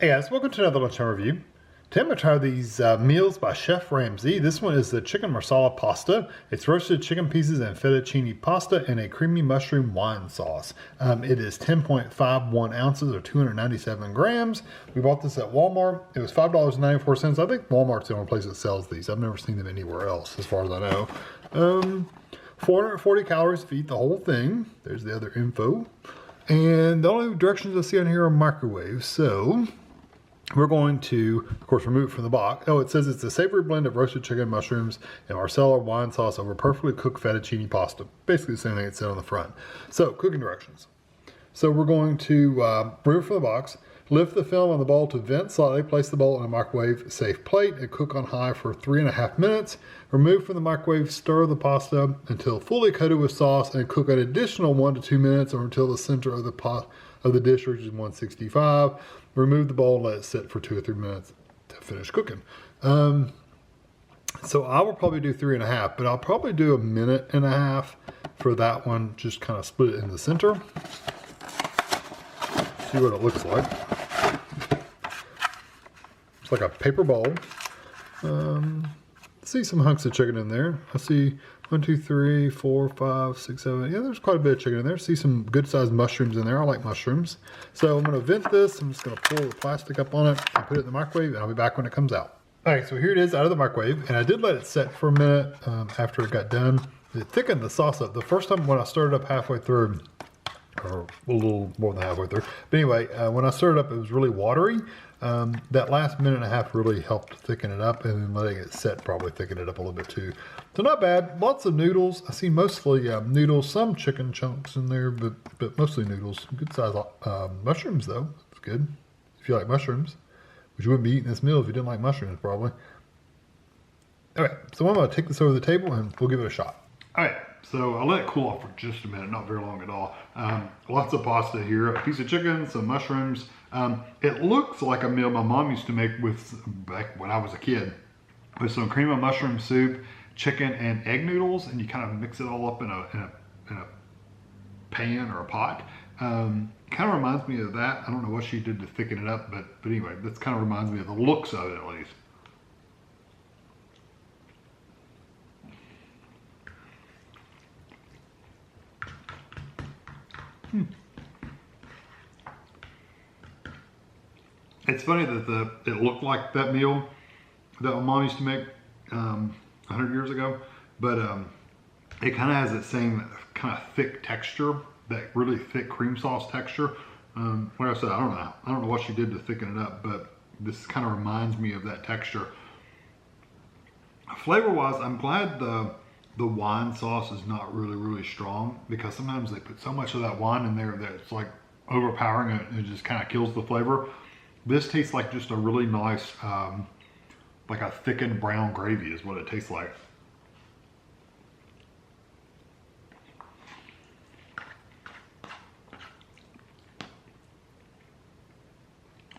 Hey guys, welcome to another Lunchtime review. Today I'm going to try these meals by Chef Ramsay. This one is the chicken marsala pasta. It's roasted chicken pieces and fettuccine pasta in a creamy mushroom wine sauce. It is 10.51 ounces or 297 grams. We bought this at Walmart. It was $5.94. I think Walmart's the only place that sells these. I've never seen them anywhere else as far as I know. 440 calories to eat the whole thing. There's the other info. And the only directions I see on here are microwave. So we're going to, of course, remove it from the box. Oh, it says it's a savory blend of roasted chicken, mushrooms, and Marsala wine sauce over perfectly cooked fettuccine pasta. Basically the same thing it said on the front. So, cooking directions. So we're going to remove it from the box, lift the film on the bowl to vent slightly, place the bowl in a microwave safe plate, and cook on high for 3.5 minutes. Remove from the microwave, stir the pasta until fully coated with sauce, and cook an additional 1 to 2 minutes or until the center of the pot of the dish reaches 165. Remove the bowl and let it sit for 2 or 3 minutes to finish cooking. So I will probably do 3.5, but I'll probably do 1.5 minutes for that one. Just kind of split it in the center. See what it looks like. It's like a paper bowl. See some hunks of chicken in there. I see 1, 2, 3, 4, 5, 6, 7. Yeah, there's quite a bit of chicken in there. See some good sized mushrooms in there. I like mushrooms. So I'm going to vent this. I'm just going to pull the plastic up on it and put it in the microwave, and I'll be back when it comes out. All right, so here it is out of the microwave, and I did let it set for a minute after it got done. It thickened the sauce up. The first time when I started up halfway through, or a little more than halfway through. But anyway, when I stirred it up, it was really watery. That last 1.5 minutes really helped thicken it up, and then letting it set probably thickened it up a little bit too. So not bad. Lots of noodles. I see mostly noodles, some chicken chunks in there, but mostly noodles. Good size mushrooms though. It's good if you like mushrooms, which you wouldn't be eating this meal if you didn't like mushrooms probably. All right, so I'm going to take this over the table and we'll give it a shot. All right, so I'll let it cool off for just a minute, not very long at all. Lots of pasta here, a piece of chicken, some mushrooms. It looks like a meal my mom used to make back when I was a kid, with some cream of mushroom soup, chicken, and egg noodles, and you kind of mix it all up in a pan or a pot. Kind of reminds me of that. I don't know what she did to thicken it up, but anyway, this kind of reminds me of the looks of it at least. It's funny that it looked like that meal that my mom used to make 100 years ago, but it kind of has that same kind of thick texture, that really thick cream sauce texture. Like I said, I don't know what she did to thicken it up, but this kind of reminds me of that texture. Flavor-wise, I'm glad the wine sauce is not really strong, because sometimes they put so much of that wine in there that it's like overpowering it and it just kind of kills the flavor. This tastes like just a really nice, like a thickened brown gravy is what it tastes like.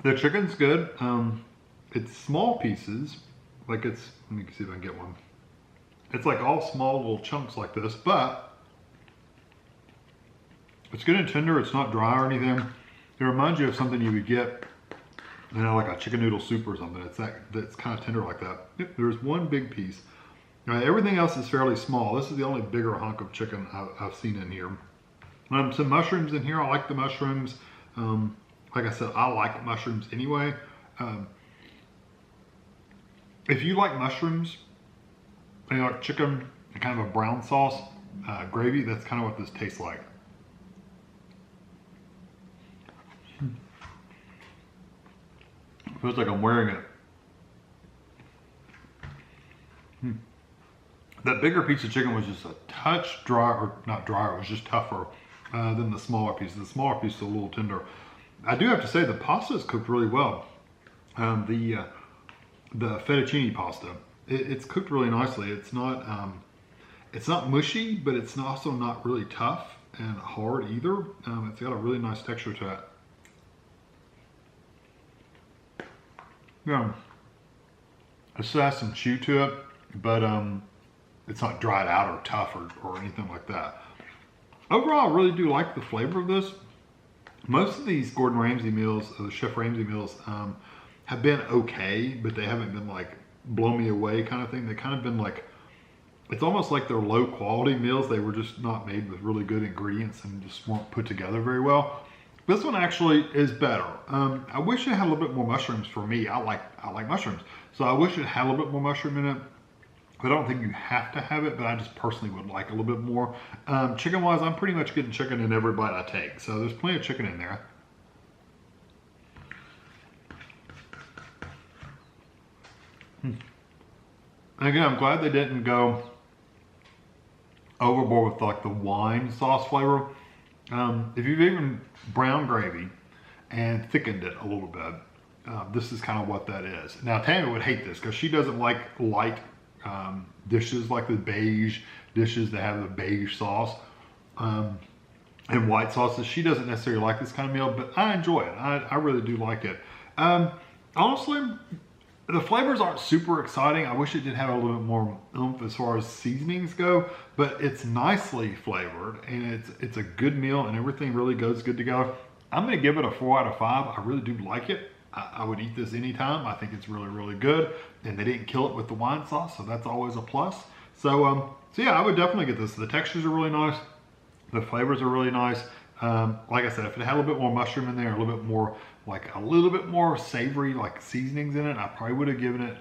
The chicken's good. It's small pieces, like let me see if I can get one. It's like all small little chunks like this, but it's good and tender. It's not dry or anything. It reminds you of something you would get, you know, like a chicken noodle soup or something. That's kind of tender like that. Yep, there's one big piece. Everything else is fairly small. This is the only bigger hunk of chicken I've seen in here. Some mushrooms in here. I like the mushrooms. Like I said, I like mushrooms anyway. If you like mushrooms, and you like chicken and kind of a brown sauce gravy, that's kind of what this tastes like. Feels like I'm wearing it. That bigger piece of chicken was just a touch dry, or not dry, it was just tougher than the smaller piece. The smaller piece is a little tender. I do have to say the pasta is cooked really well. The fettuccine pasta, it's cooked really nicely. It's not mushy, but it's also not really tough and hard either. It's got a really nice texture to it. Yeah, it still has some chew to it, but it's not dried out or tough or anything like that. Overall, I really do like the flavor of this. most of these Gordon Ramsay meals, or the Chef Ramsay meals, have been okay, but they haven't been like blow me away kind of thing. They kind of been like, it's almost like they're low quality meals. They were just not made with really good ingredients and just weren't put together very well. This one actually is better. I wish it had a little bit more mushrooms for me. I like mushrooms. So I wish it had a little bit more mushroom in it. I don't think you have to have it, but I just personally would like a little bit more. Chicken wise, I'm pretty much getting chicken in every bite I take. So there's plenty of chicken in there. And again, I'm glad they didn't go overboard with like the wine sauce flavor. If you've even brown gravy and thickened it a little bit, this is kind of what that is. Now Tammy would hate this because she doesn't like light dishes, like the beige dishes that have the beige sauce and white sauces. She doesn't necessarily like this kind of meal, but I enjoy it. I really do like it. Honestly, the flavors aren't super exciting. I wish it did have a little bit more oomph as far as seasonings go, but it's nicely flavored and it's a good meal and everything really goes good together. I'm gonna give it a 4 out of 5. I really do like it. I would eat this anytime. I think it's really, really good. And they didn't kill it with the wine sauce, so that's always a plus. So yeah, I would definitely get this. The textures are really nice. The flavors are really nice. Like I said, if it had a little bit more mushroom in there, a little bit more savory, like seasonings in it, I probably would have given it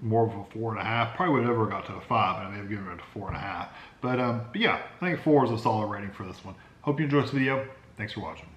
more of a 4.5. Probably would have never got to a 5, and I may have given it a 4.5. But yeah, I think 4 is a solid rating for this one. Hope you enjoyed this video. Thanks for watching.